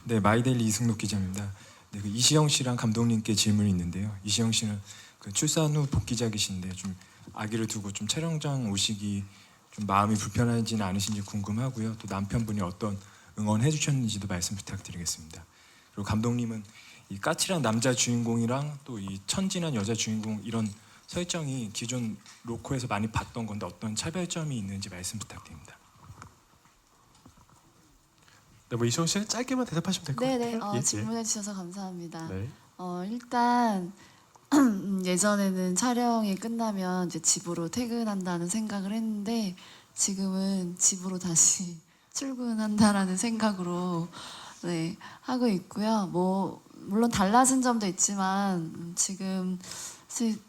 네, 마이데일리 이승록 기자입니다. 네, 그 이시영 씨랑 감독님께 질문이 있는데요. 이시영 씨는 그 출산 후 복귀작이신데 좀 아기를 두고 좀 촬영장 오시기 좀 마음이 불편하지는 않으신지 궁금하고요. 또 남편분이 어떤 응원해 주셨는지도 말씀 부탁드리겠습니다. 그리고 감독님은 이 까칠한 남자 주인공이랑 또 이 천진한 여자 주인공 이런 설정이 기존 로코에서 많이 봤던 건데 어떤 차별점이 있는지 말씀 부탁드립니다. 네, 뭐 이시영 씨는 짧게만 대답하시면 될 것 네네, 같아요. 예, 질문해 주셔서 감사합니다. 네. 일단 예전에는 촬영이 끝나면 이제 집으로 퇴근한다는 생각을 했는데 지금은 집으로 다시 출근한다라는 생각으로 네, 하고 있고요. 뭐 물론 달라진 점도 있지만 지금 사실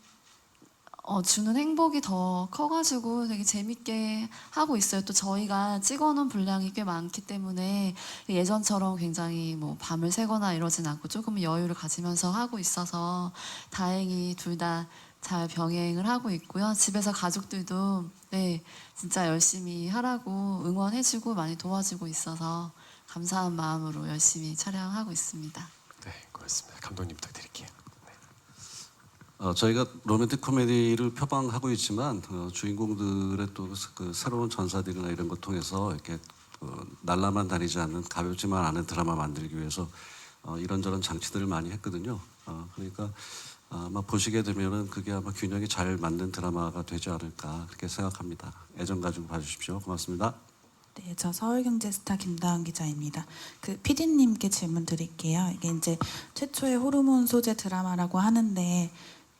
주는 행복이 더 커가지고 되게 재밌게 하고 있어요. 또 저희가 찍어놓은 분량이 꽤 많기 때문에 예전처럼 굉장히 뭐 밤을 새거나 이러진 않고 조금 여유를 가지면서 하고 있어서 다행히 둘 다 잘 병행을 하고 있고요. 집에서 가족들도 네 진짜 열심히 하라고 응원해주고 많이 도와주고 있어서 감사한 마음으로 열심히 촬영하고 있습니다. 네, 고맙습니다. 감독님 부탁드릴게요. 저희가 로맨틱 코미디를 표방하고 있지만 주인공들의 또 그 새로운 전사들이나 이런 것 통해서 이렇게 날라만 다니지 않는 가볍지만 않은 드라마 만들기 위해서 이런저런 장치들을 많이 했거든요. 그러니까 아마 보시게 되면은 그게 아마 균형이 잘 맞는 드라마가 되지 않을까 그렇게 생각합니다. 애정 가지고 봐주십시오. 고맙습니다. 네, 저 서울경제스타 김다은 기자입니다. 그 PD님께 질문 드릴게요. 이게 이제 최초의 호르몬 소재 드라마라고 하는데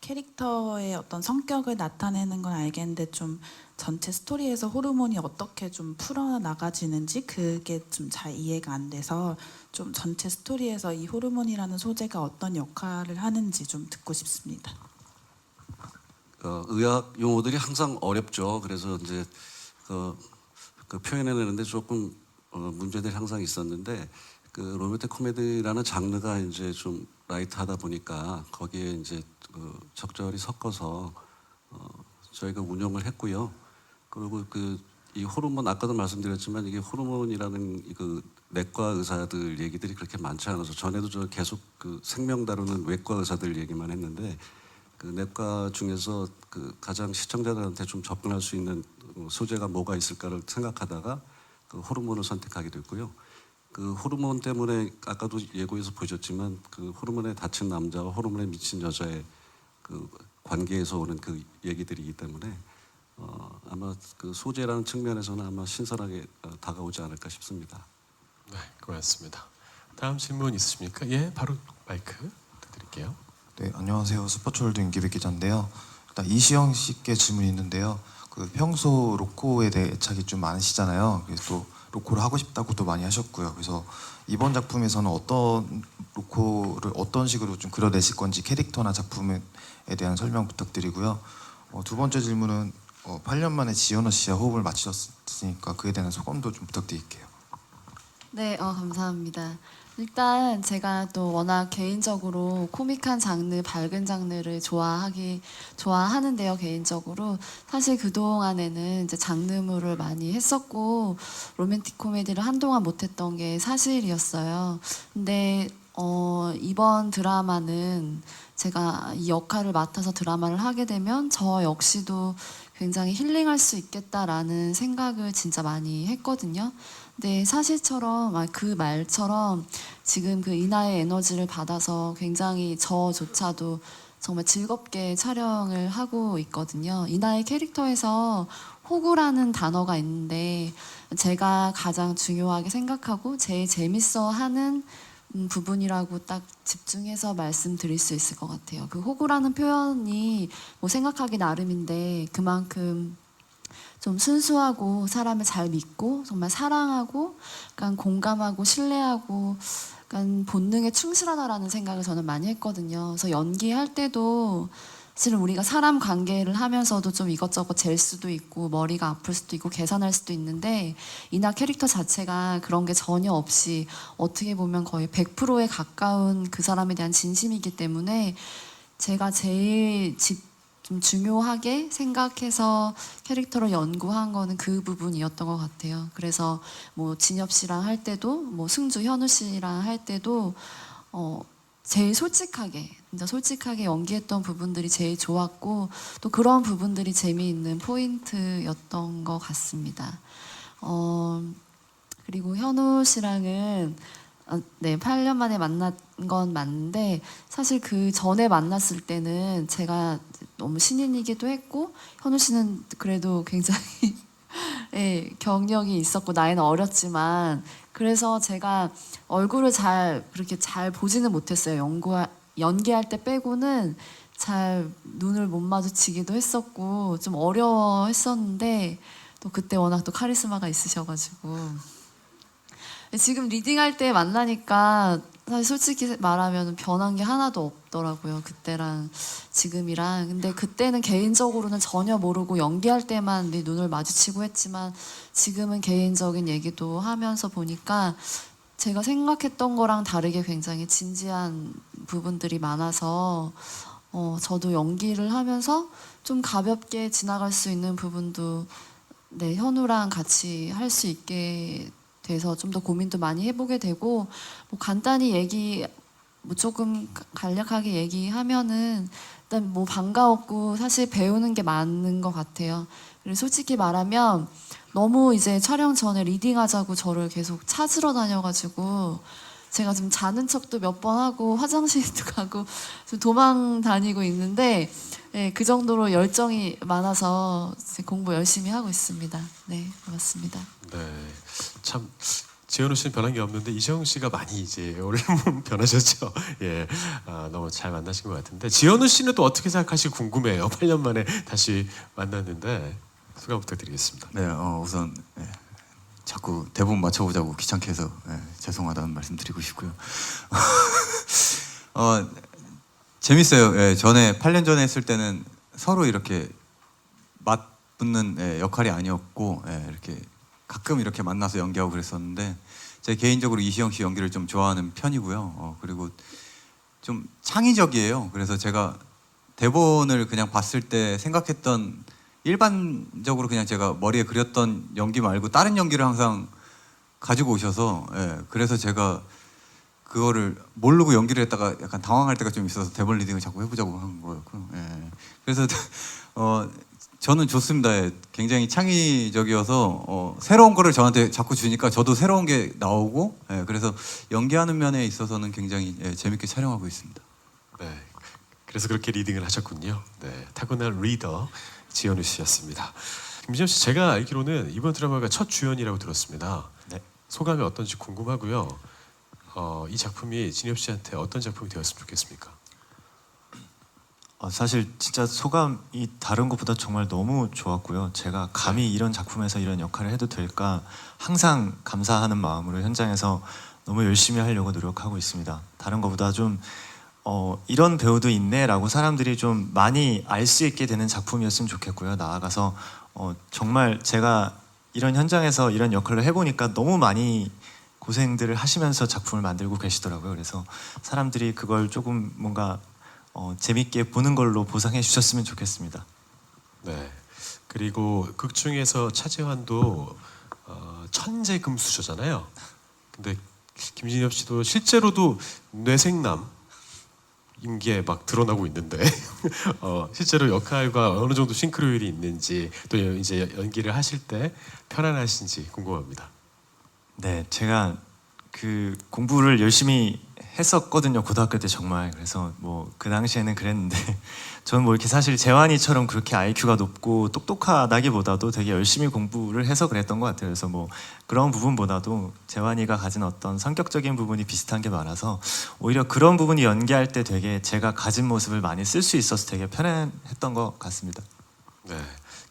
캐릭터의 어떤 성격을 나타내는 건 알겠는데 좀 전체 스토리에서 호르몬이 어떻게 좀 풀어나가지는지 그게 좀 잘 이해가 안 돼서 좀 전체 스토리에서 이 호르몬이라는 소재가 어떤 역할을 하는지 좀 듣고 싶습니다. 의학 용어들이 항상 어렵죠. 그래서 이제 그 표현해내는데 조금 문제들이 항상 있었는데 그 로맨틱 코미디라는 장르가 이제 좀 라이트하다 보니까 거기에 이제 적절히 섞어서 저희가 운영을 했고요. 그리고 이 호르몬 아까도 말씀드렸지만 이게 호르몬이라는 그 내과 의사들 얘기들이 그렇게 많지 않아서 전에도 저 계속 그 생명 다루는 외과 의사들 얘기만 했는데 그 내과 중에서 그 가장 시청자들한테 좀 접근할 수 있는 소재가 뭐가 있을까를 생각하다가 그 호르몬을 선택하게 됐고요. 그 호르몬 때문에 아까도 예고에서 보셨지만 그 호르몬에 다친 남자와 호르몬에 미친 여자의 그 관계에서 오는 그 얘기들이기 때문에 아마 그 소재라는 측면에서는 아마 신선하게 다가오지 않을까 싶습니다. 네, 고맙습니다. 다음 질문 있으십니까? 예, 바로 마이크 부탁드릴게요. 네, 안녕하세요. 스포츠월드 임기백 기자인데요. 일단 이시영 씨께 질문이 있는데요. 그 평소 로코에 대해 애착이 좀 많으시잖아요. 그래서 또 로코를 하고 싶다고도 많이 하셨고요. 그래서 이번 작품에서는 어떤 로코를 어떤 식으로 좀 그려내실 건지 캐릭터나 작품에 대한 설명 부탁드리고요. 두 번째 질문은 8년 만에 지연호 씨와 호흡을 맞추셨으니까 그에 대한 소감도 좀 부탁드릴게요. 네, 감사합니다. 일단 제가 또 워낙 개인적으로 코믹한 장르, 밝은 장르를 좋아하는데요, 개인적으로. 사실 그동안에는 이제 장르물을 많이 했었고, 로맨틱 코미디를 한동안 못했던 게 사실이었어요. 근데, 이번 드라마는 제가 이 역할을 맡아서 드라마를 하게 되면 저 역시도 굉장히 힐링할 수 있겠다라는 생각을 진짜 많이 했거든요. 네, 사실처럼 그 말처럼 지금 그 이나의 에너지를 받아서 굉장히 저조차도 정말 즐겁게 촬영을 하고 있거든요. 이나의 캐릭터에서 호구라는 단어가 있는데 제가 가장 중요하게 생각하고 제일 재밌어하는 부분이라고 딱 집중해서 말씀드릴 수 있을 것 같아요. 그 호구라는 표현이 뭐 생각하기 나름인데 그만큼 좀 순수하고 사람을 잘 믿고 정말 사랑하고 약간 공감하고 신뢰하고 약간 본능에 충실하다라는 생각을 저는 많이 했거든요. 그래서 연기할 때도 사실은 우리가 사람 관계를 하면서도 좀 이것저것 잴 수도 있고 머리가 아플 수도 있고 계산할 수도 있는데 이나 캐릭터 자체가 그런 게 전혀 없이 어떻게 보면 거의 100%에 가까운 그 사람에 대한 진심이기 때문에 제가 제일 좀 중요하게 생각해서 캐릭터를 연구한 거는 그 부분이었던 것 같아요. 그래서 뭐 진엽 씨랑 할 때도 뭐 승주 현우 씨랑 할 때도 제일 솔직하게 진짜 솔직하게 연기했던 부분들이 제일 좋았고 또 그런 부분들이 재미있는 포인트였던 것 같습니다. 그리고 현우 씨랑은 네, 8년 만에 만난 건 맞는데 사실 그 전에 만났을 때는 제가 너무 신인이기도 했고 현우 씨는 그래도 굉장히 예, 경력이 있었고 나이는 어렸지만 그래서 제가 얼굴을 그렇게 잘 보지는 못했어요. 연기할 때 빼고는 잘 눈을 못 마주치기도 했었고 좀 어려워했었는데 또 그때 워낙 또 카리스마가 있으셔가지고 지금 리딩할 때 만나니까 사실 솔직히 말하면 변한 게 하나도 없더라고요. 그때랑 지금이랑. 근데 그때는 개인적으로는 전혀 모르고 연기할 때만 내 눈을 마주치고 했지만 지금은 개인적인 얘기도 하면서 보니까 제가 생각했던 거랑 다르게 굉장히 진지한 부분들이 많아서 저도 연기를 하면서 좀 가볍게 지나갈 수 있는 부분도 네, 현우랑 같이 할 수 있게 돼서 좀 더 고민도 많이 해보게 되고 뭐 간단히 뭐 조금 간략하게 얘기하면은 일단 뭐 반가웠고 사실 배우는 게 많은 것 같아요. 그리고 솔직히 말하면 너무 이제 촬영 전에 리딩하자고 저를 계속 찾으러 다녀가지고 제가 지금 자는 척도 몇 번 하고 화장실도 가고 좀 도망 다니고 있는데 네, 그 정도로 열정이 많아서 공부 열심히 하고 있습니다. 네, 고맙습니다. 네, 참 지현우 씨는 변한 게 없는데 이시영 씨가 많이 이제 올해 변하셨죠. 예, 너무 잘 만나신 것 같은데 지현우 씨는 또 어떻게 생각하실지 궁금해요. 8년 만에 다시 만났는데 소감 부탁드리겠습니다. 네, 우선 자꾸 대본 맞춰보자고 귀찮게 해서 죄송하다는 말씀 드리고 싶고요. 재밌어요. 전에 8년 전에 했을 때는 서로 이렇게 맞붙는 역할이 아니었고 이렇게 가끔 이렇게 만나서 연기하고 그랬었는데 제가 개인적으로 이시영 씨 연기를 좀 좋아하는 편이고요. 그리고 좀 창의적이에요. 그래서 제가 대본을 그냥 봤을 때 생각했던 일반적으로 그냥 제가 머리에 그렸던 연기 말고 다른 연기를 항상 가지고 오셔서 그래서 제가 그거를 모르고 연기를 했다가 약간 당황할 때가 좀 있어서 대본 리딩을 자꾸 해보자고 한 거였고 그래서 저는 좋습니다. 굉장히 창의적이어서 새로운 거를 저한테 자꾸 주니까 저도 새로운 게 나오고 그래서 연기하는 면에 있어서는 굉장히 재밌게 촬영하고 있습니다. 네, 그래서 그렇게 리딩을 하셨군요. 네, 타고난 리더 지현우 씨였습니다. 김진엽 씨, 제가 알기로는 이번 드라마가 첫 주연이라고 들었습니다. 네. 소감이 어떤지 궁금하고요. 이 작품이 진엽 씨한테 어떤 작품이 되었으면 좋겠습니까? 사실 진짜 소감이 다른 것보다 정말 너무 좋았고요. 제가 감히 이런 작품에서 이런 역할을 해도 될까 항상 감사하는 마음으로 현장에서 너무 열심히 하려고 노력하고 있습니다. 다른 것보다 좀 이런 배우도 있네라고 사람들이 좀 많이 알 수 있게 되는 작품이었으면 좋겠고요. 나아가서 정말 제가 이런 현장에서 이런 역할을 해보니까 너무 많이 고생들을 하시면서 작품을 만들고 계시더라고요. 그래서 사람들이 그걸 조금 뭔가 재밌게 보는 걸로 보상해 주셨으면 좋겠습니다. 네. 그리고 극 중에서 차재환도 천재 금수저잖아요. 근데 김진엽 씨도 실제로도 뇌생남 인게 막 드러나고 있는데 실제로 역할과 어느 정도 싱크로율이 있는지 또 이제 연기를 하실 때 편안하신지 궁금합니다. 네, 제가 그 공부를 열심히 했었거든요. 고등학교 때 정말. 그래서 뭐 그 당시에는 그랬는데 저는 뭐 이렇게 사실 재환이처럼 그렇게 IQ가 높고 똑똑하다기보다도 되게 열심히 공부를 해서 그랬던 것 같아요. 그래서 뭐 그런 부분보다도 재환이가 가진 어떤 성격적인 부분이 비슷한 게 많아서 오히려 그런 부분이 연기할 때 되게 제가 가진 모습을 많이 쓸 수 있어서 되게 편했던 것 같습니다. 네,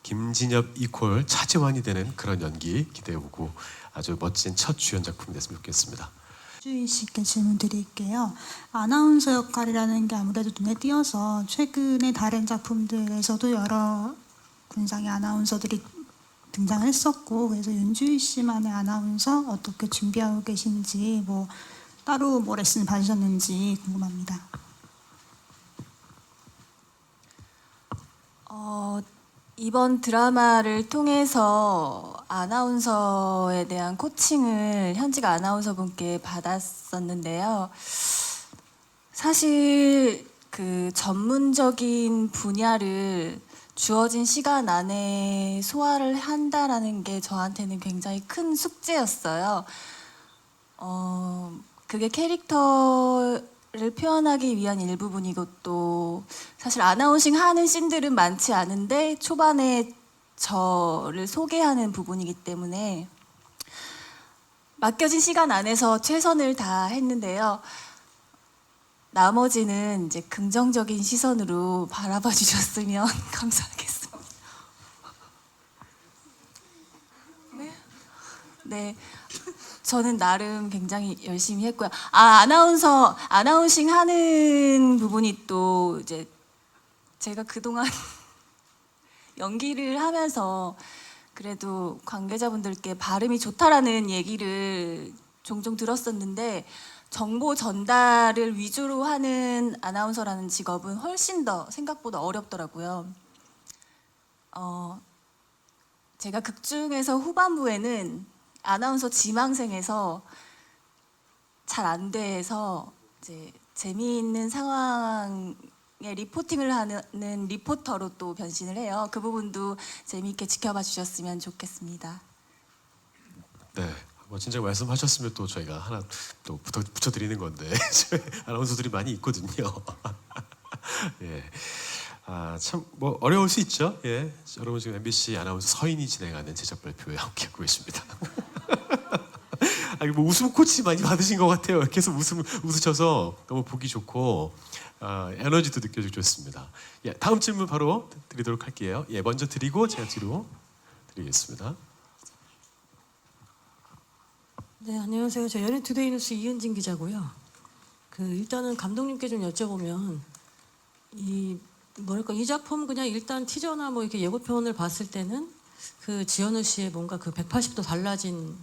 김진엽 이퀄 차재환이 되는 그런 연기 기대해보고 아주 멋진 첫 주연 작품이 됐으면 좋겠습니다. 주희 씨께 질문 드릴게요. 아나운서 역할이라는 게 아무래도 눈에 띄어서 최근에 다른 작품들에서도 여러 군상의 아나운서들이 등장했었고 그래서 윤주희 씨만의 아나운서 어떻게 준비하고 계신지 뭐 따로 뭐 레슨 받으셨는지 궁금합니다. 이번 드라마를 통해서 아나운서에 대한 코칭을 현직 아나운서분께 받았었는데요. 사실 그 전문적인 분야를 주어진 시간 안에 소화를 한다라는 게 저한테는 굉장히 큰 숙제였어요. 그게 캐릭터를 표현하기 위한 일부분이고 또 사실 아나운싱 하는 씬들은 많지 않은데 초반에 저를 소개하는 부분이기 때문에 맡겨진 시간 안에서 최선을 다했는데요. 나머지는 이제 긍정적인 시선으로 바라봐 주셨으면 감사하겠습니다. 네. 저는 나름 굉장히 열심히 했고요. 아나운싱 하는 부분이 또 이제 제가 그동안 연기를 하면서 그래도 관계자분들께 발음이 좋다라는 얘기를 종종 들었었는데 정보 전달을 위주로 하는 아나운서라는 직업은 훨씬 더 생각보다 어렵더라고요. 제가 극 중에서 후반부에는 아나운서 지망생에서 잘 안 돼서 이제 재미있는 상황에 리포팅을 하는 리포터로 또 변신을 해요. 그 부분도 재미있게 지켜봐 주셨으면 좋겠습니다. 네. 뭐 진짜 말씀하셨으면 또 저희가 하나 또 붙여드리는 건데 아나운서들이 많이 있거든요. 예. 참 뭐 어려울 수 있죠. 예. 여러분 지금 MBC 아나운서 서인이 진행하는 제작 발표에 함께하고 계십니다. 뭐 웃음 코치 많이 받으신 것 같아요. 계속 웃으셔서 너무 보기 좋고 에너지도 느껴지고 좋습니다. 예, 다음 질문 바로 드리도록 할게요. 예, 먼저 드리고 제가 뒤로 드리겠습니다. 네, 안녕하세요. 저 연예투데이 뉴스 이은진 기자고요. 일단은 감독님께 좀 여쭤보면 이 작품 그냥 일단 티저나 뭐 이렇게 예고편을 봤을 때는 지현우 씨의 뭔가 180도 달라진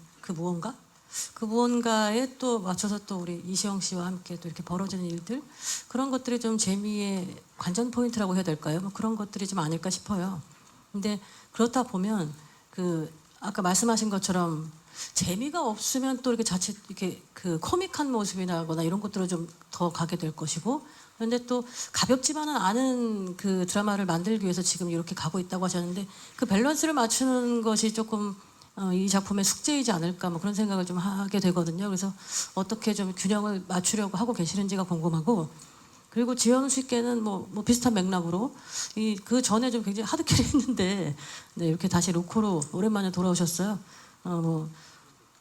무언가에 또 맞춰서 또 우리 이시영 씨와 함께 또 이렇게 벌어지는 일들 그런 것들이 좀 재미의 관전 포인트라고 해야 될까요? 뭐 그런 것들이 좀 아닐까 싶어요. 근데 그렇다 보면 아까 말씀하신 것처럼 재미가 없으면 또 이렇게 자칫 이렇게 코믹한 모습이나거나 이런 것들로 좀 더 가게 될 것이고 그런데 또 가볍지만은 않은 드라마를 만들기 위해서 지금 이렇게 가고 있다고 하셨는데 그 밸런스를 맞추는 것이 조금 이 작품의 숙제이지 않을까 뭐 그런 생각을 좀 하게 되거든요. 그래서 어떻게 좀 균형을 맞추려고 하고 계시는지가 궁금하고 그리고 지현우 씨께는 뭐 비슷한 맥락으로 그 전에 좀 굉장히 하드캐리 했는데 네, 이렇게 다시 로코로 오랜만에 돌아오셨어요.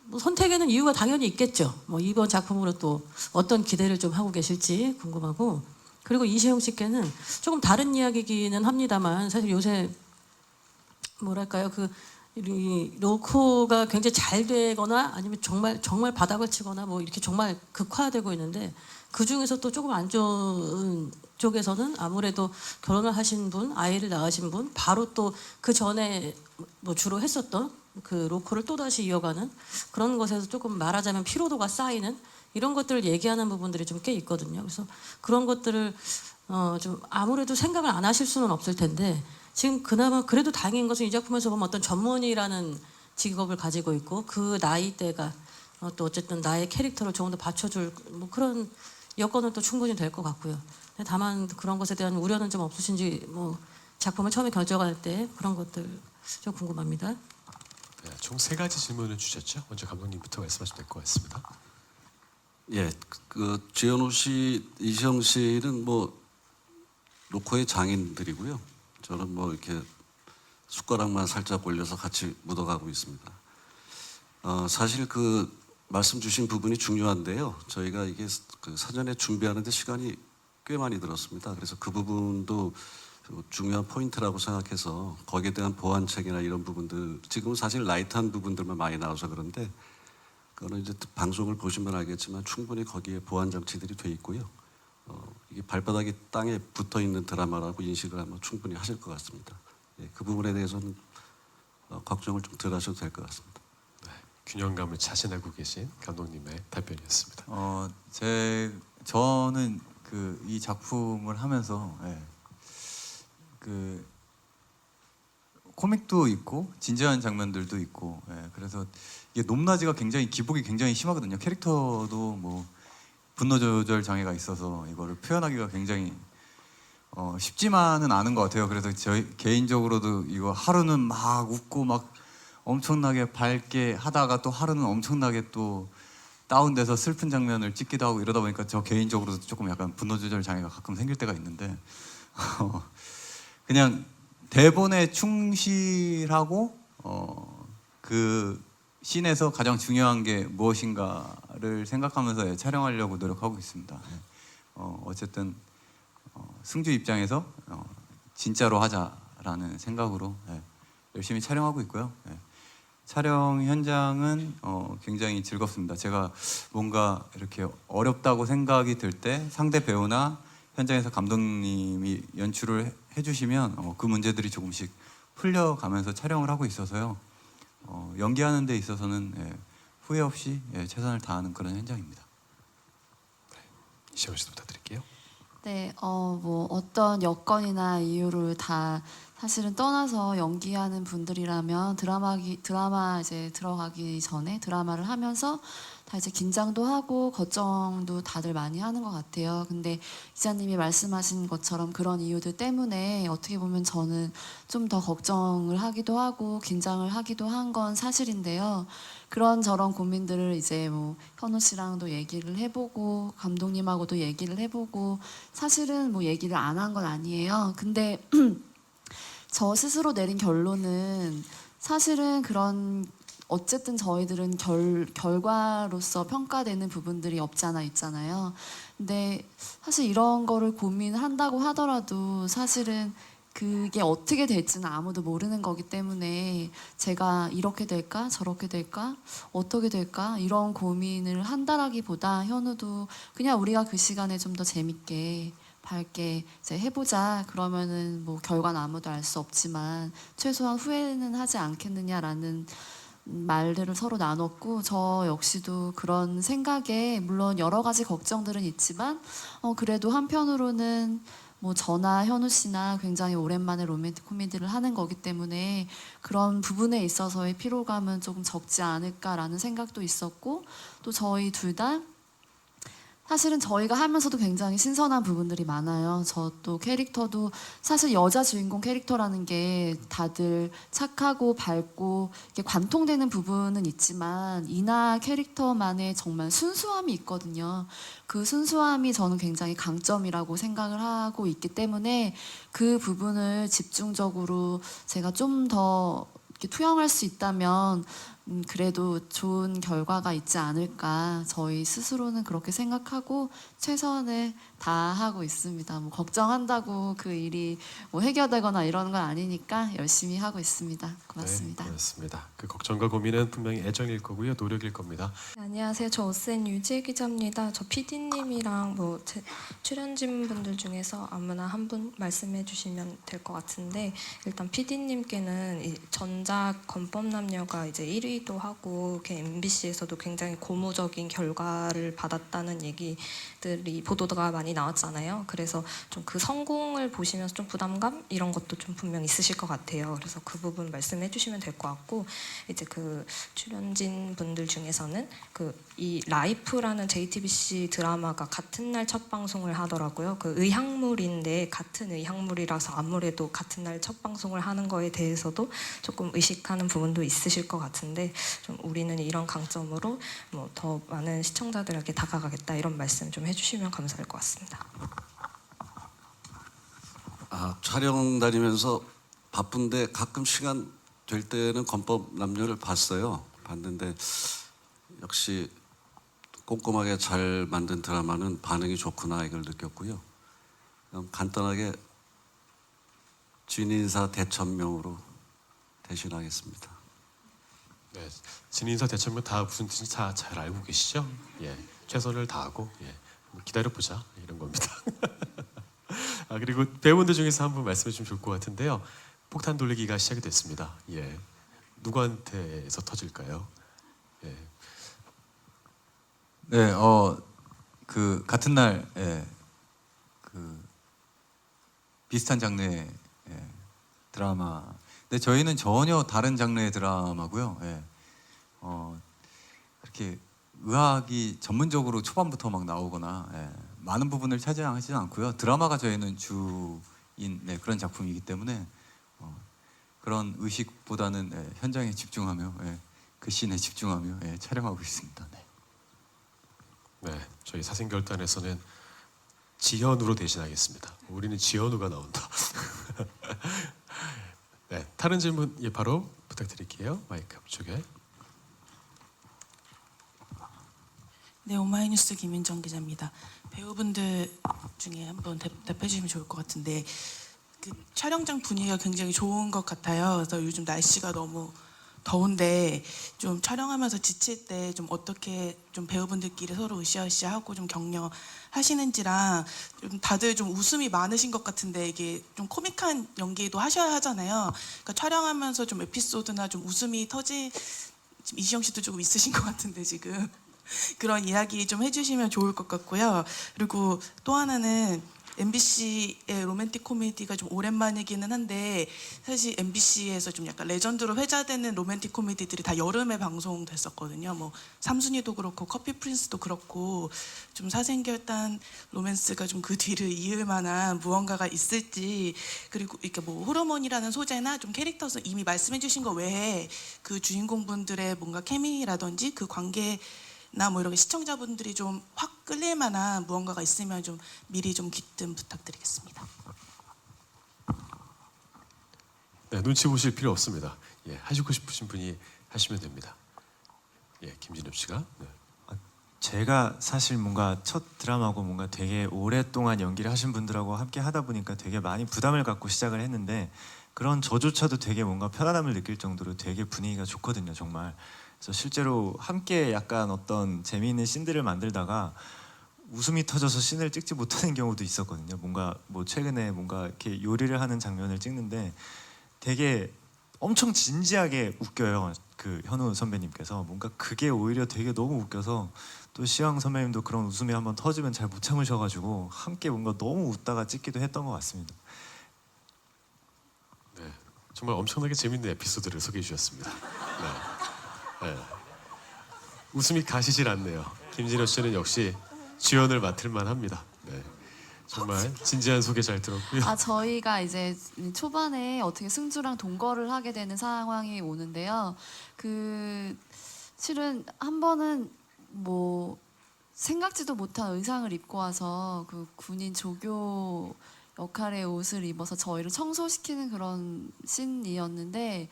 뭐 선택에는 이유가 당연히 있겠죠. 뭐 이번 작품으로 또 어떤 기대를 좀 하고 계실지 궁금하고 그리고 이시영 씨께는 조금 다른 이야기기는 합니다만 사실 요새 뭐랄까요 이 로코가 굉장히 잘 되거나 아니면 정말 바닥을 치거나 뭐 이렇게 정말 극화되고 있는데 그 중에서 또 조금 안 좋은 쪽에서는 아무래도 결혼을 하신 분, 아이를 낳으신 분, 바로 또 그 전에 뭐 주로 했었던 로코를 또 다시 이어가는 그런 것에서 조금 말하자면 피로도가 쌓이는 이런 것들을 얘기하는 부분들이 좀 꽤 있거든요. 그래서 그런 것들을 좀 아무래도 생각을 안 하실 수는 없을 텐데. 지금 그나마 그래도 다행인 것은 이 작품에서 보면 어떤 전문의라는 직업을 가지고 있고 그 나이대가 또 어쨌든 나의 캐릭터를 조금 더 받쳐줄 뭐 그런 여건은 또 충분히 될 것 같고요. 다만 그런 것에 대한 우려는 좀 없으신지 뭐 작품을 처음에 결정할 때 그런 것들 좀 궁금합니다. 네, 총 3가지 질문을 주셨죠. 먼저 감독님부터 말씀하시면 될 것 같습니다. 예, 지현우 씨, 이시영 씨는 뭐 로코의 장인들이고요. 저는 뭐 이렇게 숟가락만 살짝 올려서 같이 묻어가고 있습니다. 사실 말씀 주신 부분이 중요한데요. 저희가 이게 사전에 준비하는데 시간이 꽤 많이 들었습니다. 그래서 그 부분도 중요한 포인트라고 생각해서 거기에 대한 보완책이나 이런 부분들 지금은 사실 라이트한 부분들만 많이 나와서 그런데 그거는 이제 방송을 보시면 알겠지만 충분히 거기에 보완 장치들이 돼 있고요. 이게 발바닥이 땅에 붙어 있는 드라마라고 인식을 하면 충분히 하실 것 같습니다. 예, 그 부분에 대해서는 걱정을 좀 덜 하셔도 될 것 같습니다. 네, 균형감을 자신하고 계신 감독님의 답변이었습니다. 저는 이 작품을 하면서 코믹도 있고 진지한 장면들도 있고, 예, 그래서 이게 높낮이가 굉장히 기복이 굉장히 심하거든요. 캐릭터도 뭐 분노 조절 장애가 있어서 이거를 표현하기가 굉장히 쉽지만은 않은 것 같아요. 그래서 저희 개인적으로도 이거 하루는 막 웃고 막 엄청나게 밝게 하다가 또 하루는 엄청나게 또 다운돼서 슬픈 장면을 찍기도 하고 이러다 보니까 저 개인적으로도 조금 약간 분노 조절 장애가 가끔 생길 때가 있는데 그냥 대본에 충실하고 그 씬에서 가장 중요한 게 무엇인가를 생각하면서 예, 촬영하려고 노력하고 있습니다. 예. 어쨌든 승주 입장에서 진짜로 하자라는 생각으로 예, 열심히 촬영하고 있고요. 예. 촬영 현장은 굉장히 즐겁습니다. 제가 뭔가 이렇게 어렵다고 생각이 들 때 상대 배우나 현장에서 감독님이 연출을 해주시면 그 문제들이 조금씩 풀려가면서 촬영을 하고 있어서요. 연기하는 데 있어서는 예, 후회 없이 예, 최선을 다하는 그런 현장입니다. 이시영 씨도 부탁드릴게요. 네, 뭐 어떤 여건이나 이유를 다 사실은 떠나서 연기하는 분들이라면 드라마 이제 들어가기 전에 드라마를 하면서 다 이제 긴장도 하고 걱정도 다들 많이 하는 것 같아요. 근데 기자님이 말씀하신 것처럼 그런 이유들 때문에 어떻게 보면 저는 좀 더 걱정을 하기도 하고 긴장을 하기도 한 건 사실인데요. 그런저런 고민들을 이제 뭐 현우 씨랑도 얘기를 해보고 감독님하고도 얘기를 해보고 사실은 뭐 얘기를 안 한 건 아니에요. 근데 저 스스로 내린 결론은 사실은 그런 어쨌든 저희들은 결과로서 평가되는 부분들이 없지 않아 있잖아요. 근데 사실 이런 거를 고민한다고 하더라도 사실은 그게 어떻게 될지는 아무도 모르는 거기 때문에 제가 이렇게 될까 저렇게 될까 어떻게 될까 이런 고민을 한다라기보다 현우도 그냥 우리가 그 시간에 좀 더 재밌게 밝게 이제 해보자. 그러면은 뭐 결과는 아무도 알 수 없지만 최소한 후회는 하지 않겠느냐라는 말들을 서로 나눴고 저 역시도 그런 생각에 물론 여러 가지 걱정들은 있지만 그래도 한편으로는 뭐 저나 현우 씨나 굉장히 오랜만에 로맨틱 코미디를 하는 거기 때문에 그런 부분에 있어서의 피로감은 조금 적지 않을까라는 생각도 있었고 또 저희 둘 다 사실은 저희가 하면서도 굉장히 신선한 부분들이 많아요. 저 또 캐릭터도 사실 여자 주인공 캐릭터라는 게 다들 착하고 밝고 이렇게 관통되는 부분은 있지만 이나 캐릭터만의 정말 순수함이 있거든요. 그 순수함이 저는 굉장히 강점이라고 생각을 하고 있기 때문에 그 부분을 집중적으로 제가 좀 더 투영할 수 있다면 그래도 좋은 결과가 있지 않을까 저희 스스로는 그렇게 생각하고 최선을 다하고 있습니다. 뭐 걱정한다고 그 일이 뭐 해결되거나 이러는 건 아니니까 열심히 하고 있습니다. 고맙습니다. 네, 고맙습니다. 그 걱정과 고민은 분명히 애정일 거고요, 노력일 겁니다. 네, 안녕하세요. 저 오센 유지 기자입니다. 저 PD님이랑 뭐 출연진 분들 중에서 아무나 한 분 말씀해 주시면 될 것 같은데 일단 PD님께는 전작 건법남녀가 이제 1위도 하고 MBC에서도 굉장히 고무적인 결과를 받았다는 얘기들이 보도가 많이 나왔잖아요. 그래서 좀 그 성공을 보시면서 좀 부담감 이런 것도 좀 분명 있으실 것 같아요. 그래서 그 부분 말씀해 주시면 될 것 같고 이제 그 출연진 분들 중에서는 그 이 라이프라는 JTBC 드라마가 같은 날 첫 방송을 하더라고요. 그 의향물인데 같은 의향물이라서 아무래도 같은 날 첫 방송을 하는 거에 대해서도 조금 의식하는 부분도 있으실 것 같은데 좀 우리는 이런 강점으로 뭐 더 많은 시청자들에게 다가가겠다 이런 말씀 좀 해주시면 감사할 것 같습니다. 촬영 다니면서 바쁜데 가끔 시간 될 때는 건법남녀를 봤는데 역시 꼼꼼하게 잘 만든 드라마는 반응이 좋구나 이걸 느꼈고요. 그럼 간단하게 진인사 대천명으로 대신하겠습니다. 네, 진인사 대천명 다 무슨 뜻인지 다 잘 알고 계시죠? 예, 최선을 다하고 예, 기다려 보자 이런 겁니다. 그리고 배우분들 중에서 한 분 말씀해 주시면 좋을 것 같은데요. 폭탄 돌리기가 시작이 됐습니다. 예, 누구한테서 터질까요? 예. 네, 그 같은 날 예, 그 비슷한 장르의 예, 드라마. 네, 저희는 전혀 다른 장르의 드라마고요. 예. 이렇게 의학이 전문적으로 초반부터 막 나오거나 많은 부분을 차지하지는 않고요. 드라마가 저희는 주인 그런 작품이기 때문에 그런 의식보다는 현장에 집중하며 그 씬에 집중하며 촬영하고 있습니다. 네. 네, 저희 사생결단에서는 지현우로 대신하겠습니다. 우리는 지현우가 나온다. 네, 다른 질문 바로 부탁드릴게요. 마이크 앞쪽에. 네, 오마이뉴스 김윤정 기자입니다. 배우분들 중에 한번 대답해 주시면 좋을 것 같은데 그 촬영장 분위기가 굉장히 좋은 것 같아요. 그래서 요즘 날씨가 너무 더운데 좀 촬영하면서 지칠 때 좀 어떻게 좀 배우분들끼리 서로 으쌰으쌰하고 좀 격려하시는지랑 좀 다들 좀 웃음이 많으신 것 같은데 이게 좀 코믹한 연기도 하셔야 하잖아요. 그러니까 촬영하면서 좀 에피소드나 좀 웃음이 지금 이시영 씨도 조금 있으신 것 같은데 지금 그런 이야기 좀 해주시면 좋을 것 같고요. 그리고 또 하나는 MBC의 로맨틱 코미디가 좀 오랜만이기는 한데 사실 MBC에서 좀 약간 레전드로 회자되는 로맨틱 코미디들이 다 여름에 방송됐었거든요. 뭐 삼순이도 그렇고 커피 프린스도 그렇고 좀 사생결단 로맨스가 좀 그 뒤를 이을 만한 무언가가 있을지 그리고 이렇게 뭐 호르몬이라는 소재나 좀 캐릭터서 이미 말씀해주신 거 외에 그 주인공분들의 뭔가 케미라든지 그 관계 나 뭐 이렇게 시청자분들이 좀 확 끌릴 만한 무언가가 있으면 좀 미리 좀 귀뜸 부탁드리겠습니다. 네, 눈치 보실 필요 없습니다. 예, 하시고 싶으신 분이 하시면 됩니다. 예, 김진엽 씨가. 네. 제가 사실 뭔가 첫 드라마고 뭔가 되게 오랫동안 연기를 하신 분들하고 함께 하다 보니까 되게 많이 부담을 갖고 시작을 했는데 그런 저조차도 되게 뭔가 편안함을 느낄 정도로 되게 분위기가 좋거든요, 정말. 그래서 실제로 함께 약간 어떤 재미있는 씬들을 만들다가 웃음이 터져서 씬을 찍지 못하는 경우도 있었거든요. 뭔가 뭐 최근에 뭔가 이렇게 요리를 하는 장면을 찍는데 되게 엄청 진지하게 웃겨요. 그 현우 선배님께서 뭔가 그게 오히려 되게 너무 웃겨서 또 시영 선배님도 그런 웃음이 한번 터지면 잘 못 참으셔가지고 함께 뭔가 너무 웃다가 찍기도 했던 것 같습니다. 네, 정말 엄청나게 재밌는 에피소드를 소개해 주셨습니다. 네. 네. 웃음이 가시질 않네요. 김진호 씨는 역시 주연을 맡을 만합니다. 네. 정말 진지한 소개 잘 들었고요. 저희가 이제 초반에 어떻게 승주랑 동거를 하게 되는 상황이 오는데요. 실은 한 번은 뭐 생각지도 못한 의상을 입고 와서 그 군인 조교 역할의 옷을 입어서 저희를 청소시키는 그런 씬이었는데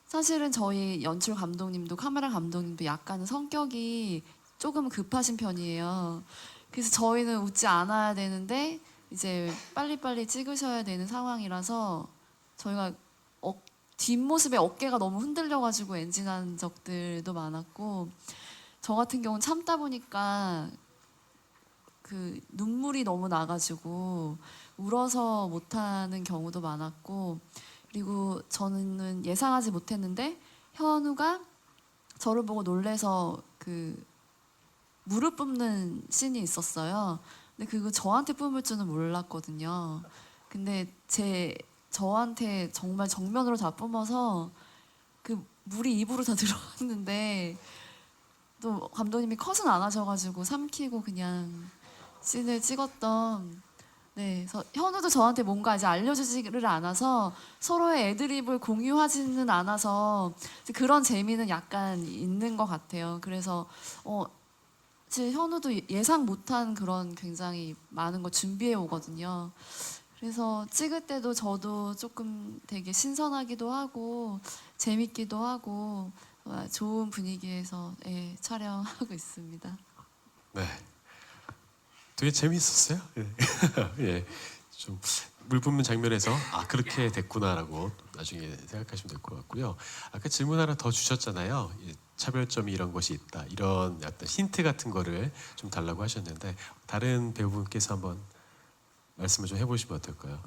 사실은 저희 연출 감독님도 카메라 감독님도 약간은 성격이 조금 급하신 편이에요. 그래서 저희는 웃지 않아야 되는데 이제 빨리빨리 찍으셔야 되는 상황이라서 저희가 뒷모습에 어깨가 너무 흔들려가지고 엔진한 적들도 많았고 저 같은 경우는 참다 보니까 그 눈물이 너무 나가지고 울어서 못하는 경우도 많았고 그리고 저는 예상하지 못했는데 현우가 저를 보고 놀래서 그 무릎 뿜는 씬이 있었어요. 근데 그거 저한테 뿜을 줄은 몰랐거든요. 근데 저한테 정말 정면으로 다 뿜어서 그 물이 입으로 다 들어갔는데 또 감독님이 컷은 안 하셔가지고 삼키고 그냥 씬을 찍었던. 네, 그래서 현우도 저한테 뭔가 이제 알려주지를 않아서 서로의 애드립을 공유하지는 않아서 그런 재미는 약간 있는 것 같아요. 그래서 제 현우도 예상 못한 그런 굉장히 많은 거 준비해 오거든요. 그래서 찍을 때도 저도 조금 되게 신선하기도 하고 재밌기도 하고 좋은 분위기에서 촬영하고 있습니다. 네, 되게 재미있었어요. 예. 예, 좀 물 뿜는 장면에서 그렇게 됐구나라고 나중에 생각하시면 될 것 같고요. 아까 질문 하나 더 주셨잖아요. 차별점이 이런 것이 있다. 이런 어떤 힌트 같은 거를 좀 달라고 하셨는데 다른 배우분께서 한번 말씀을 좀 해보시면 어떨까요?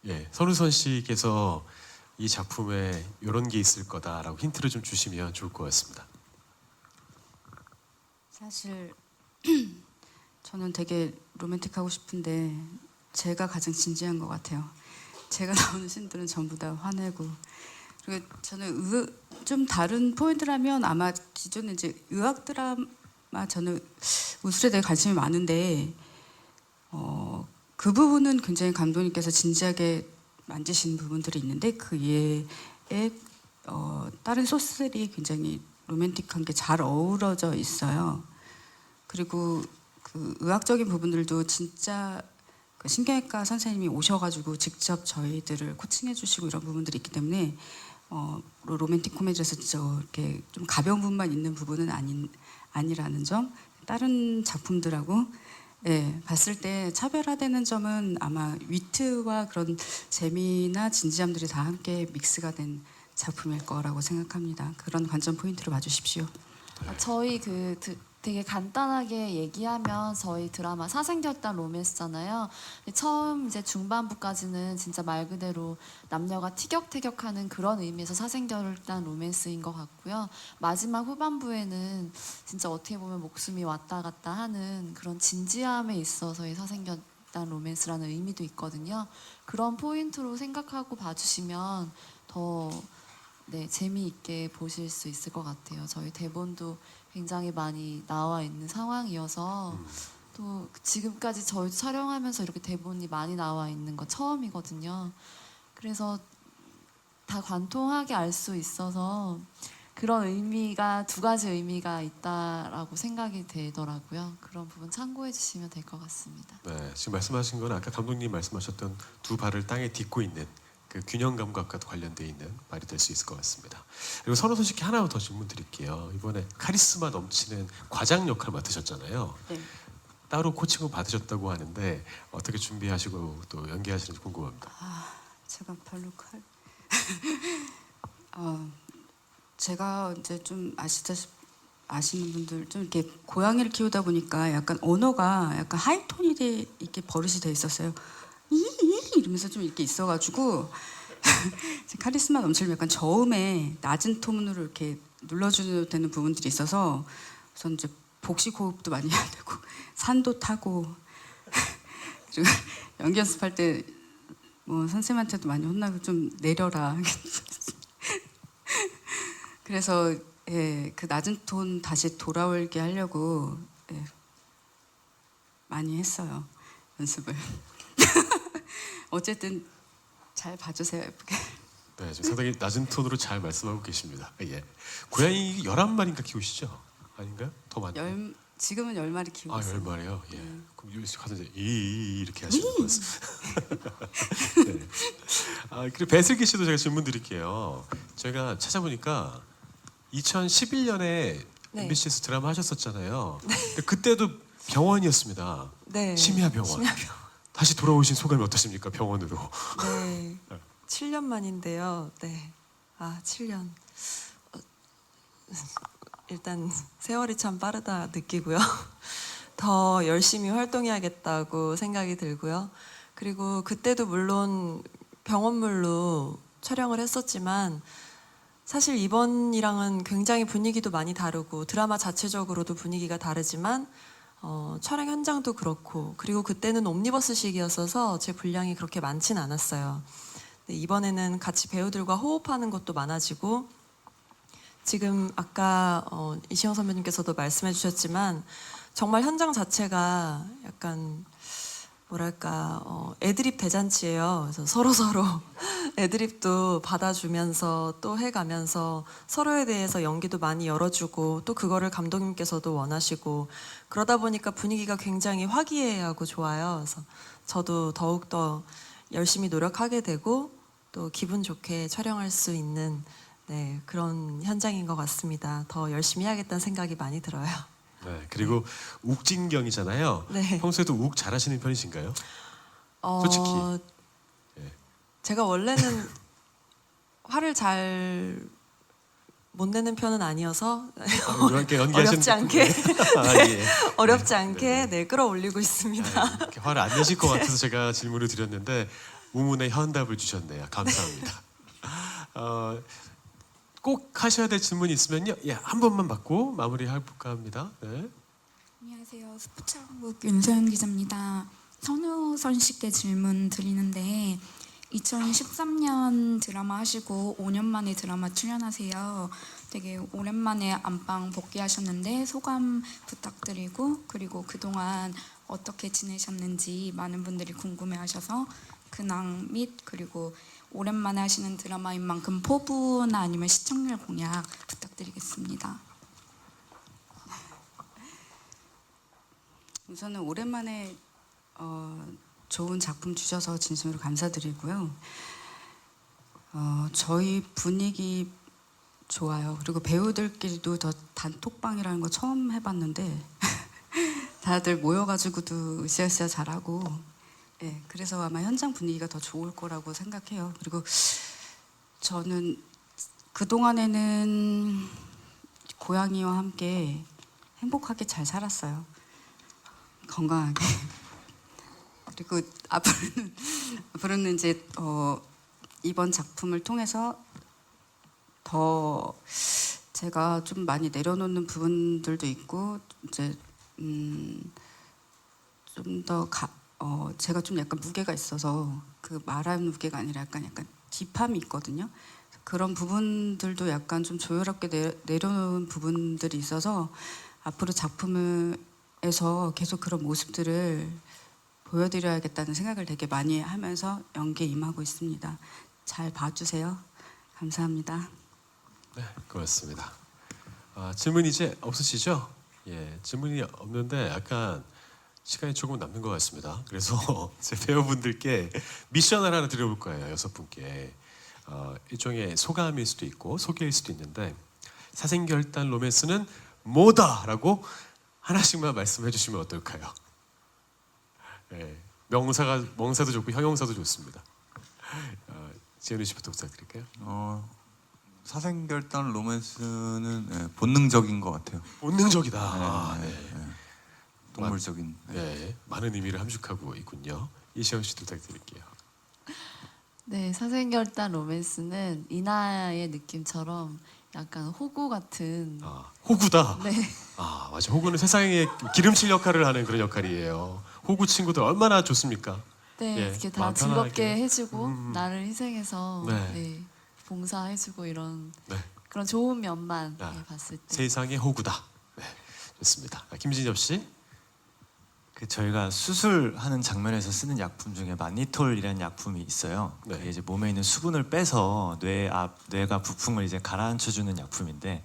예, 선우선 씨께서 이 작품에 이런 게 있을 거다라고 힌트를 좀 주시면 좋을 것 같습니다. 사실 저는 되게 로맨틱하고 싶은데 제가 가장 진지한 것 같아요. 제가 나오는 신들은 전부 다 화내고, 그리고 저는 좀 다른 포인트라면 아마 기존에 이제 의학 드라마, 저는 우술에 대해 관심이 많은데 그 부분은 굉장히 감독님께서 진지하게 만지신 부분들이 있는데 그 이외에 다른 소스들이 굉장히 로맨틱한 게 잘 어우러져 있어요. 그리고 그 의학적인 부분들도 진짜 그 신경외과 선생님이 오셔가지고 직접 저희들을 코칭해주시고 이런 부분들이 있기 때문에 로맨틱 코미디에서 이렇게 좀 가벼운 부분만 있는 부분은 아니라는 점. 다른 작품들하고 봤을 때 차별화되는 점은 아마 위트와 그런 재미나 진지함들이 다 함께 믹스가 된 작품일 거라고 생각합니다. 그런 관전 포인트로 봐주십시오. 저희 되게 간단하게 얘기하면 저희 드라마 사생결단 로맨스잖아요. 근데 처음 이제 중반부까지는 진짜 말 그대로 남녀가 티격태격하는 그런 의미에서 사생결단 로맨스인 것 같고요. 마지막 후반부에는 진짜 어떻게 보면 목숨이 왔다 갔다 하는 그런 진지함에 있어서의 사생결단 로맨스라는 의미도 있거든요. 그런 포인트로 생각하고 봐주시면 더 재미있게 보실 수 있을 것 같아요. 저희 대본도 굉장히 많이 나와 있는 상황이어서 또 지금까지 저희 촬영하면서 이렇게 대본이 많이 나와 있는 거 처음이거든요. 그래서 다 관통하게 알 수 있어서 그런 의미가 두 가지 의미가 있다라고 생각이 되더라고요. 그런 부분 참고해 주시면 될 것 같습니다. 네, 지금 말씀하신 건 아까 감독님 말씀하셨던 두 발을 땅에 딛고 있는 그 균형 감각과도 관련되어 있는 말이 될 수 있을 것 같습니다. 그리고 선호선 씨께 하나 더 질문 드릴게요. 이번에 카리스마 넘치는 과장 역할 맡으셨잖아요. 네. 따로 코칭을 받으셨다고 하는데 어떻게 준비하시고 또 연기하시는지 궁금합니다. 제가 별로 제가 이제 좀 아시는 분들 좀 이렇게 고양이를 키우다 보니까 약간 언어가 약간 하이톤이 이렇게 버릇이 돼 있었어요. 이러면서 좀 이렇게 있어가지고 카리스마 넘치면 약간 저음에 낮은 톤으로 이렇게 눌러줘야 되는 부분들이 있어서 우선 이제 복식 호흡도 많이 해야 되고 산도 타고 그리고 연기 연습할 때 뭐 선생님한테도 많이 혼나고 좀 내려라. 그래서 그 낮은 톤 다시 돌아오게 하려고 많이 했어요, 연습을. 어쨌든 잘 봐주세요, 예쁘게. 네, 지금 상당히 낮은 톤으로 잘 말씀하고 계십니다. 예. 고양이 11마리인가 키우시죠? 아닌가요? 더 많나요? 지금은 10마리 키우고 있어요. 10마리요? 예. 그럼 여기서 가서 이제 이렇게 하시는 것 같습니다. 네. 그리고 배슬기 씨도 제가 질문 드릴게요. 제가 찾아보니까 2011년에 네. MBC에서 드라마 하셨었잖아요. 근데 그때도 병원이었습니다. 네. 심야병원. 다시 돌아오신 소감이 어떠십니까? 병원으로. 네. 7년 만인데요. 네. 7년. 일단 세월이 참 빠르다 느끼고요. 더 열심히 활동해야겠다고 생각이 들고요. 그리고 그때도 물론 병원물로 촬영을 했었지만 사실 이번이랑은 굉장히 분위기도 많이 다르고 드라마 자체적으로도 분위기가 다르지만 촬영 현장도 그렇고 그리고 그때는 옴니버스식이었어서 제 분량이 그렇게 많진 않았어요. 근데 이번에는 같이 배우들과 호흡하는 것도 많아지고 지금 아까 이시영 선배님께서도 말씀해 주셨지만 정말 현장 자체가 약간 뭐랄까 애드립 대잔치예요. 그래서 서로 애드립도 받아주면서 또 해가면서 서로에 대해서 연기도 많이 열어주고 또 그거를 감독님께서도 원하시고 그러다 보니까 분위기가 굉장히 화기애애하고 좋아요. 그래서 저도 더욱더 열심히 노력하게 되고 또 기분 좋게 촬영할 수 있는 그런 현장인 것 같습니다. 더 열심히 해야겠다는 생각이 많이 들어요. 네, 그리고 욱진경이잖아요. 네. 평소에도 욱 잘하시는 편이신가요? 솔직히. 제가 원래는 화를 잘 못 내는 편은 아니어서 이렇게 연기하시는 어렵지 않게 예. 어렵지 않게 끌어올리고 있습니다. 이렇게 화를 안 내실 것 같아서 제가 질문을 드렸는데 우문의 현답을 주셨네요. 감사합니다. 꼭 하셔야 될 질문이 있으면요, 한 번만 받고 마무리해볼까 합니다. 네. 안녕하세요. 스포츠한국 윤서연 기자입니다. 선우선 씨께 질문 드리는데 2013년 드라마 하시고 5년 만에 드라마 출연하세요. 되게 오랜만에 안방 복귀하셨는데 소감 부탁드리고, 그리고 그동안 어떻게 지내셨는지 많은 분들이 궁금해하셔서 근황 및 그리고 오랜만에 하시는 드라마인 만큼 포부나 아니면 시청률 공약 부탁드리겠습니다. 우선은 오랜만에 좋은 작품 주셔서 진심으로 감사드리고요. 저희 분위기 좋아요. 그리고 배우들끼리도 더 단톡방이라는 거 처음 해봤는데 다들 모여가지고도 으쌰으쌰 잘하고, 예, 그래서 아마 현장 분위기가 더 좋을 거라고 생각해요. 그리고 저는 그동안에는 고양이와 함께 행복하게 잘 살았어요. 건강하게. 그리고 앞으로는 이제 이번 작품을 통해서 더 제가 좀 많이 내려놓는 부분들도 있고, 이제 좀 더 제가 좀 약간 무게가 있어서 그 말하는 무게가 아니라 약간 딥함이 있거든요. 그런 부분들도 약간 좀 조율하게 내려놓은 부분들이 있어서 앞으로 작품에서 계속 그런 모습들을 보여드려야겠다는 생각을 되게 많이 하면서 연기에 임하고 있습니다. 잘 봐주세요. 감사합니다. 네, 고맙습니다. 질문 이제 없으시죠? 예, 질문이 없는데 약간 시간이 조금 남는 것 같습니다. 그래서 제 배우분들께 미션을 하나 드려볼 거예요. 6분께. 일종의 소감일 수도 있고 소개일 수도 있는데, 사생결단 로맨스는 뭐다라고 하나씩만 말씀해 주시면 어떨까요? 예, 명사도 좋고 형용사도 좋습니다. 지현우 씨부터 부탁드릴까요? 사생결단 로맨스는 본능적인 것 같아요. 본능적이다. 네. 동물적인. 네, 많은 의미를 함축하고 있군요. 이시영 씨도 부탁드릴게요. 네, 사생결단 로맨스는 이나의 느낌처럼 약간 호구 같은. 호구다. 네. 맞아. 호구는 세상에 기름칠 역할을 하는 그런 역할이에요. 호구 친구들 얼마나 좋습니까? 네, 예, 이렇게 다 마음 즐겁게 편안하게. 해주고 나를 희생해서 네. 네, 봉사해주고 이런 네. 그런 좋은 면만 봤을 때. 세상의 호구다. 네, 좋습니다. 김진엽 씨. 저희가 수술하는 장면에서 쓰는 약품 중에 마니톨이라는 약품이 있어요. 그게 이제 몸에 있는 수분을 빼서 뇌가 부품을 이제 가라앉혀주는 약품인데,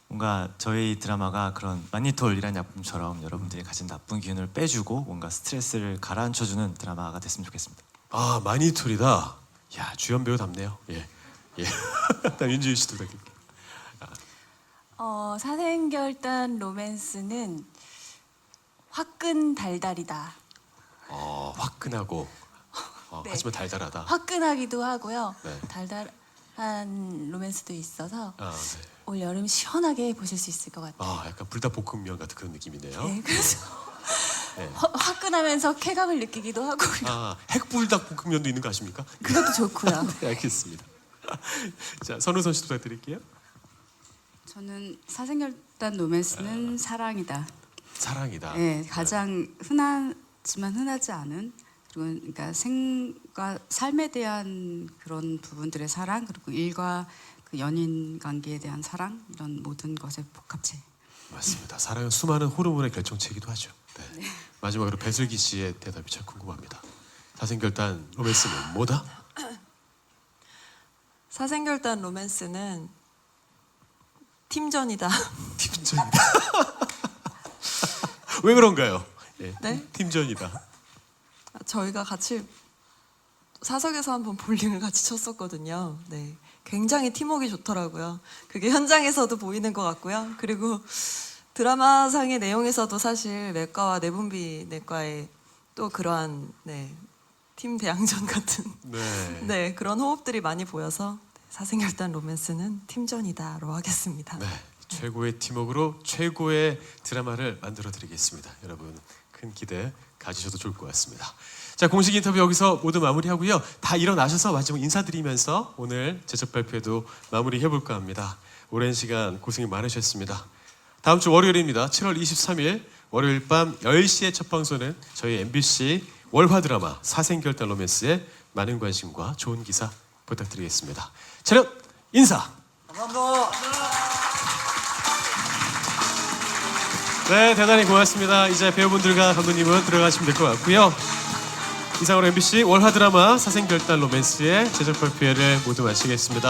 뭔가 저희 드라마가 그런 마니톨이라는 약품처럼 여러분들이 가진 나쁜 기운을 빼주고 뭔가 스트레스를 가라앉혀주는 드라마가 됐으면 좋겠습니다. 마니톨이다. 야, 주연 배우답네요. 예. 다음 윤지윤 씨도 부탁드릴게요. 사생결단 로맨스는 화끈 달달이다. 화끈하고 네. 하지만 달달하다. 화끈하기도 하고요. 네. 달달한 로맨스도 있어서 네. 올 여름 시원하게 보실 수 있을 것 같아요. 약간 불닭볶음면 같은 그런 느낌이네요. 네, 그래서 네. 화끈하면서 쾌감을 느끼기도 하고. 핵불닭볶음면도 있는 거 아십니까? 그것도 좋고요. 네, 알겠습니다. 자, 선우선 씨 부탁드릴게요. 저는 사생결단 로맨스는 사랑이다. 사랑이다. 네, 가장 흔하지만 흔하지 않은, 그리고 그러니까 생과 삶에 대한 그런 부분들의 사랑, 그리고 일과 그 연인 관계에 대한 사랑, 이런 모든 것의 복합체. 맞습니다. 사랑은 수많은 호르몬의 결정체이기도 하죠. 네. 마지막으로 배슬기 씨의 대답이 참 궁금합니다. 사생결단 로맨스는 뭐다? 사생결단 로맨스는 팀전이다. 팀전이다. 왜 그런가요? 예, 네? 팀전이다. 저희가 같이 사석에서 한번 볼링을 같이 쳤었거든요. 네, 굉장히 팀워크가 좋더라고요. 그게 현장에서도 보이는 것 같고요. 그리고 드라마상의 내용에서도 사실 내과와 내분비 내과의 또 그러한 팀 대항전 같은 네, 그런 호흡들이 많이 보여서 사생결단 로맨스는 팀전이다로 하겠습니다. 네, 최고의 팀워크로 최고의 드라마를 만들어 드리겠습니다. 여러분 큰 기대 가지셔도 좋을 것 같습니다. 자, 공식 인터뷰 여기서 모두 마무리하고요. 다 일어나셔서 마지막 인사드리면서 오늘 제작 발표도 마무리해 볼까 합니다. 오랜 시간 고생이 많으셨습니다. 다음 주 월요일입니다. 7월 23일 월요일 밤 10시에 첫 방송은 저희 MBC 월화 드라마 사생결단 로맨스의 많은 관심과 좋은 기사 부탁드리겠습니다. 차렷 인사. 감사합니다. 네, 대단히 고맙습니다. 이제 배우분들과 감독님은 들어가시면 될 것 같고요. 이상으로 MBC 월화 드라마 사생결단 로맨스의 제작 발표회를 모두 마치겠습니다.